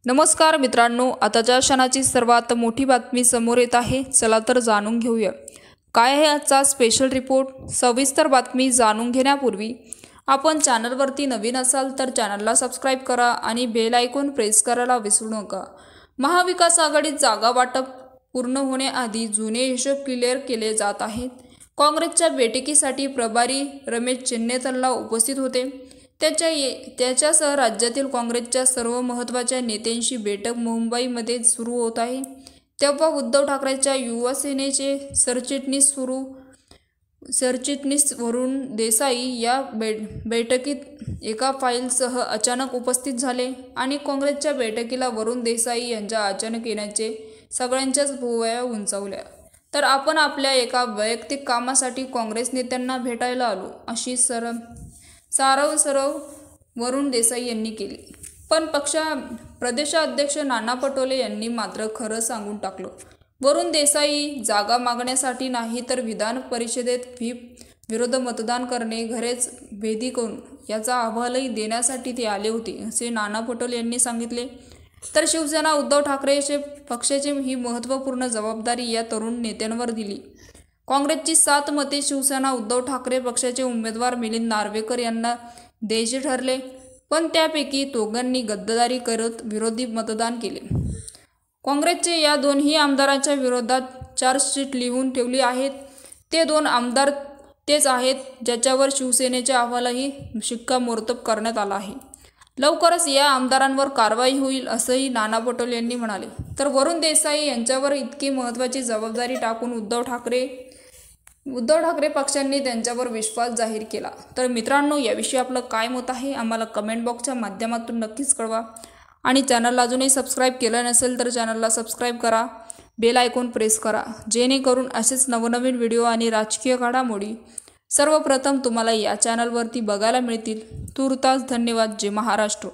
नमस्कार मित्रांनो, आताच्या क्षणाची सर्वात मोठी बातमी समोर येत आहे। चला तर जाणून घेऊया काय आहे आजचा स्पेशल रिपोर्ट। सविस्तर बातमी जाणून घेण्यापूर्वी आपण चॅनलवरती नवीन असाल तर चॅनलला सबस्क्राइब करा आणि बेल आयकॉन प्रेस करायला विसरू नका। महाविकास आघाडीत जागा वाटप पूर्ण होण्याआधी जुने हिशोब क्लिअर केले जात आहेत। काँग्रेसच्या बैठकीसाठी प्रभारी रमेश चेन्नैतला उपस्थित होते। त्याच्यासह राज्यातील काँग्रेसच्या सर्व महत्त्वाच्या नेत्यांची बैठक मुंबईमध्ये सुरू होत आहे। तेव्हा उद्धव ठाकरेंच्या युवा सेनेचे सरचिटणीस वरुण देसाई या बैठकीत एका फाईलसह अचानक उपस्थित झाले आणि काँग्रेसच्या बैठकीला वरुण देसाई यांच्या अचानक येण्याचे सगळ्यांच्याच भुवया उंचावल्या। तर आपण आपल्या एका वैयक्तिक कामासाठी काँग्रेस नेत्यांना भेटायला आलो, अशी सारव वरुण देसाई यांनी केली। पण प्रदेशाध्यक्ष नाना पटोले यांनी मात्र खरं सांगून टाकलं। वरुण देसाई जागा मागण्यासाठी नाही तर विधान परिषदेत व्हीप विरोध मतदान करणे घरेच भेदी करून याचा अहवालही देण्यासाठी ते आले होते, असे नाना पटोले यांनी सांगितले। तर शिवसेना उद्धव ठाकरे पक्षाची ही महत्त्वपूर्ण जबाबदारी या तरुण नेत्यांवर दिली। काँग्रेसची 7 मते शिवसेना उद्धव ठाकरे पक्षाचे उमेदवार मिलिंद नार्वेकर यांना द्यायचे ठरले, पण त्यापैकी दोघांनी गद्दारी करत विरोधी मतदान केले। काँग्रेसचे या दोन्ही आमदारांच्या विरोधात चार्जशीट लिहून ठेवली आहेत। ते 2 आमदार तेच आहेत ज्याच्यावर शिवसेनेच्या अहवालाही शिक्कामोर्तब करण्यात आला आहे। लवकरच या आमदारांवर कारवाई होईल, असंही नाना पटोले यांनी म्हणाले। तर वरुण देसाई यांच्यावर इतकी महत्त्वाची जबाबदारी टाकून उद्धव ठाकरे पक्षांनी त्यांच्यावर विश्वास जाहीर केला। तर मित्रांनो, याविषयी आपलं काय मत आहे आम्हाला कमेंट बॉक्सच्या माध्यमातून नक्कीच कळवा आणि चॅनलला अजूनही सबस्क्राइब केलं नसेल तर चॅनलला सबस्क्राइब करा, बेल आयकॉन प्रेस करा, जेणेकरून असेच नवनवीन व्हिडिओ आणि राजकीय घडामोडी सर्वप्रथम तुम्हाला या चॅनलवरती बघायला मिळतील। तूर्तास धन्यवाद। जय महाराष्ट्र।